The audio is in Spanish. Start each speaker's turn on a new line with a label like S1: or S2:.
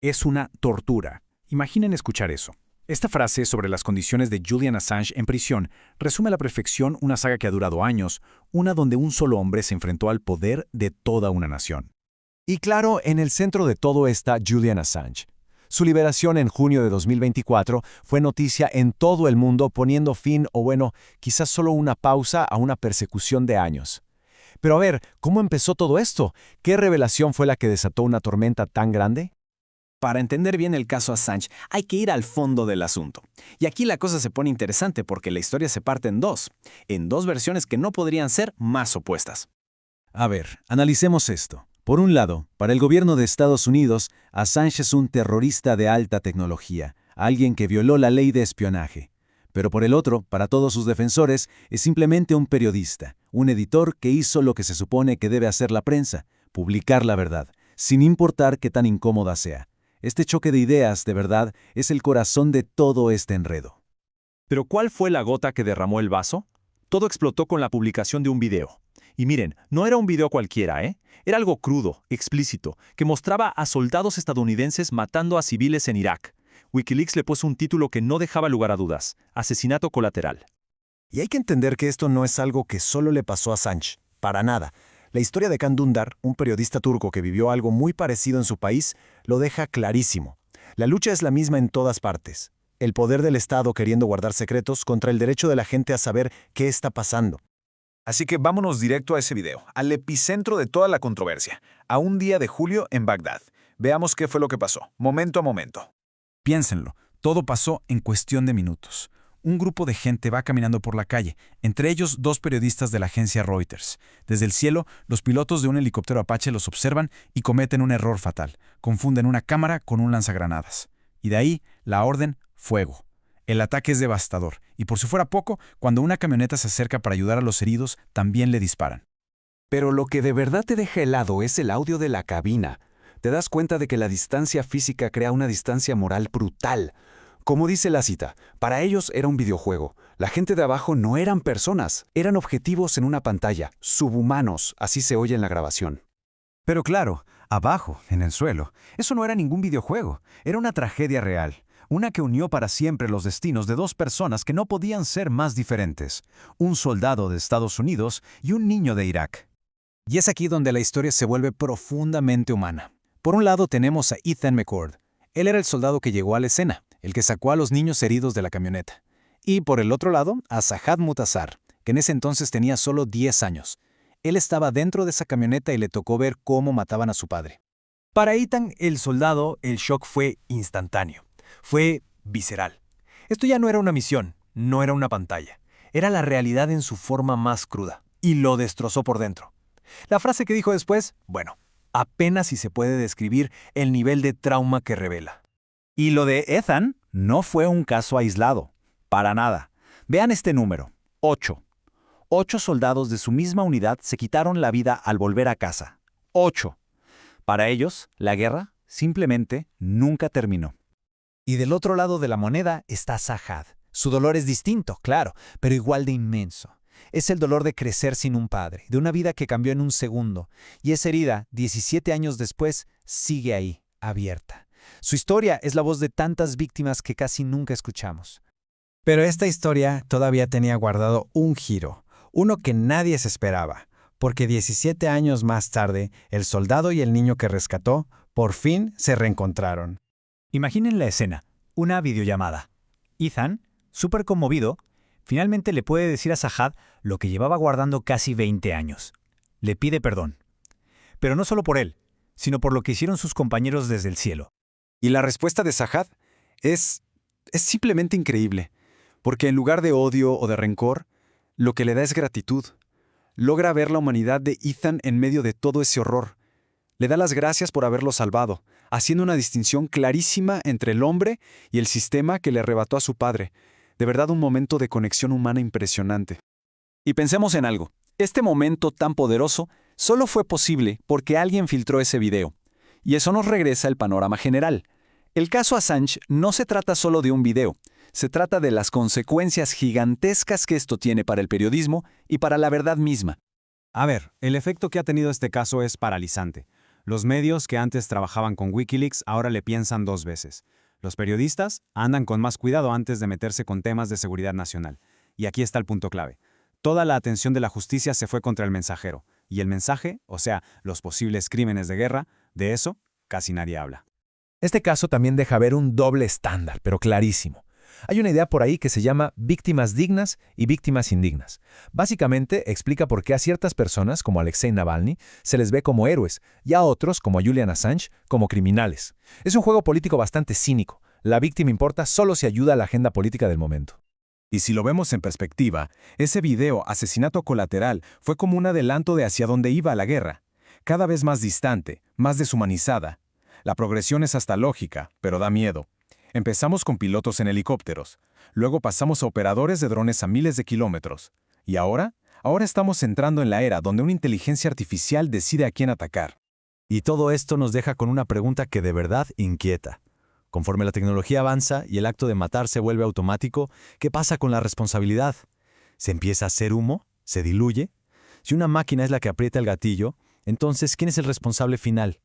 S1: Es una tortura. Imaginen escuchar eso. Esta frase sobre las condiciones de Julian Assange en prisión resume a la perfección una saga que ha durado años, una donde un solo hombre se enfrentó al poder de toda una nación.
S2: Y claro, en el centro de todo está Julian Assange. Su liberación en junio de 2024 fue noticia en todo el mundo, poniendo fin, o bueno, quizás solo una pausa a una persecución de años. Pero a ver, ¿cómo empezó todo esto? ¿Qué revelación fue la que desató una tormenta tan grande?
S3: Para entender bien el caso Assange, hay que ir al fondo del asunto. Y aquí la cosa se pone interesante porque la historia se parte en dos versiones que no podrían ser más opuestas.
S4: A ver, analicemos esto. Por un lado, para el gobierno de Estados Unidos, Assange es un terrorista de alta tecnología, alguien que violó la ley de espionaje. Pero por el otro, para todos sus defensores, es simplemente un periodista, un editor que hizo lo que se supone que debe hacer la prensa, publicar la verdad, sin importar qué tan incómoda sea. Este choque de ideas, de verdad, es el corazón de todo este enredo.
S5: ¿Pero cuál fue la gota que derramó el vaso? Todo explotó con la publicación de un video. Y miren, no era un video cualquiera, ¿eh? Era algo crudo, explícito, que mostraba a soldados estadounidenses matando a civiles en Irak. Wikileaks le puso un título que no dejaba lugar a dudas: asesinato colateral.
S2: Y hay que entender que esto no es algo que solo le pasó a Assange, para nada. La historia de Can Dündar, un periodista turco que vivió algo muy parecido en su país, lo deja clarísimo. La lucha es la misma en todas partes. El poder del Estado queriendo guardar secretos contra el derecho de la gente a saber qué está pasando.
S6: Así que vámonos directo a ese video, al epicentro de toda la controversia, a un día de julio en Bagdad. Veamos qué fue lo que pasó, momento a momento.
S1: Piénsenlo, todo pasó en cuestión de minutos. Un grupo de gente va caminando por la calle, entre ellos dos periodistas de la agencia Reuters. Desde el cielo, los pilotos de un helicóptero Apache los observan y cometen un error fatal. Confunden una cámara con un lanzagranadas. Y de ahí, la orden, fuego. El ataque es devastador, y por si fuera poco, cuando una camioneta se acerca para ayudar a los heridos, también le disparan.
S7: Pero lo que de verdad te deja helado es el audio de la cabina. Te das cuenta de que la distancia física crea una distancia moral brutal. Como dice la cita, para ellos era un videojuego. La gente de abajo no eran personas, eran objetivos en una pantalla, subhumanos, así se oye en la grabación.
S8: Pero claro, abajo, en el suelo, eso no era ningún videojuego, era una tragedia real. Una que unió para siempre los destinos de dos personas que no podían ser más diferentes, un soldado de Estados Unidos y un niño de Irak.
S1: Y es aquí donde la historia se vuelve profundamente humana. Por un lado tenemos a Ethan McCord. Él era el soldado que llegó a la escena, el que sacó a los niños heridos de la camioneta. Y por el otro lado, a Zahad Mutasar, que en ese entonces tenía solo 10 años. Él estaba dentro de esa camioneta y le tocó ver cómo mataban a su padre.
S9: Para Ethan, el soldado, el shock fue instantáneo. Fue visceral. Esto ya no era una misión, no era una pantalla. Era la realidad en su forma más cruda. Y lo destrozó por dentro. La frase que dijo después, bueno, apenas si se puede describir el nivel de trauma que revela.
S8: Y lo de Ethan no fue un caso aislado, para nada. Vean este número, 8. 8 soldados de su misma unidad se quitaron la vida al volver a casa. 8. Para ellos, la guerra simplemente nunca terminó.
S10: Y del otro lado de la moneda está Zahad. Su dolor es distinto, claro, pero igual de inmenso. Es el dolor de crecer sin un padre, de una vida que cambió en un segundo. Y esa herida, 17 años después, sigue ahí, abierta. Su historia es la voz de tantas víctimas que casi nunca escuchamos.
S11: Pero esta historia todavía tenía guardado un giro, uno que nadie se esperaba, porque 17 años más tarde, el soldado y el niño que rescató, por fin se reencontraron.
S12: Imaginen la escena, una videollamada. Ethan, súper conmovido, finalmente le puede decir a Zahad lo que llevaba guardando casi 20 años. Le pide perdón. Pero no solo por él, sino por lo que hicieron sus compañeros desde el cielo.
S3: Y la respuesta de Zahad es simplemente increíble, porque en lugar de odio o de rencor, lo que le da es gratitud. Logra ver la humanidad de Ethan en medio de todo ese horror. Le da las gracias por haberlo salvado, haciendo una distinción clarísima entre el hombre y el sistema que le arrebató a su padre. De verdad, un momento de conexión humana impresionante. Y pensemos en algo. Este momento tan poderoso solo fue posible porque alguien filtró ese video. Y eso nos regresa al panorama general. El caso Assange no se trata solo de un video. Se trata de las consecuencias gigantescas que esto tiene para el periodismo y para la verdad misma.
S2: A ver, el efecto que ha tenido este caso es paralizante.
S13: Los medios que antes trabajaban con Wikileaks ahora le piensan 2 veces. Los periodistas andan con más cuidado antes de meterse con temas de seguridad nacional. Y aquí está el punto clave. Toda la atención de la justicia se fue contra el mensajero. Y el mensaje, o sea, los posibles crímenes de guerra, de eso casi nadie habla.
S2: Este caso también deja ver un doble estándar, pero clarísimo. Hay una idea por ahí que se llama víctimas dignas y víctimas indignas. Básicamente explica por qué a ciertas personas, como Alexei Navalny, se les ve como héroes y a otros, como a Julian Assange, como criminales. Es un juego político bastante cínico. La víctima importa solo si ayuda a la agenda política del momento.
S6: Y si lo vemos en perspectiva, ese video, Asesinato Colateral, fue como un adelanto de hacia dónde iba la guerra. Cada vez más distante, más deshumanizada. La progresión es hasta lógica, pero da miedo. Empezamos con pilotos en helicópteros, luego pasamos a operadores de drones a miles de kilómetros. ¿Y ahora? Ahora estamos entrando en la era donde una inteligencia artificial decide a quién atacar.
S9: Y todo esto nos deja con una pregunta que de verdad inquieta. Conforme la tecnología avanza y el acto de matar se vuelve automático, ¿qué pasa con la responsabilidad? ¿Se empieza a hacer humo? ¿Se diluye? Si una máquina es la que aprieta el gatillo, entonces, ¿quién es el responsable final?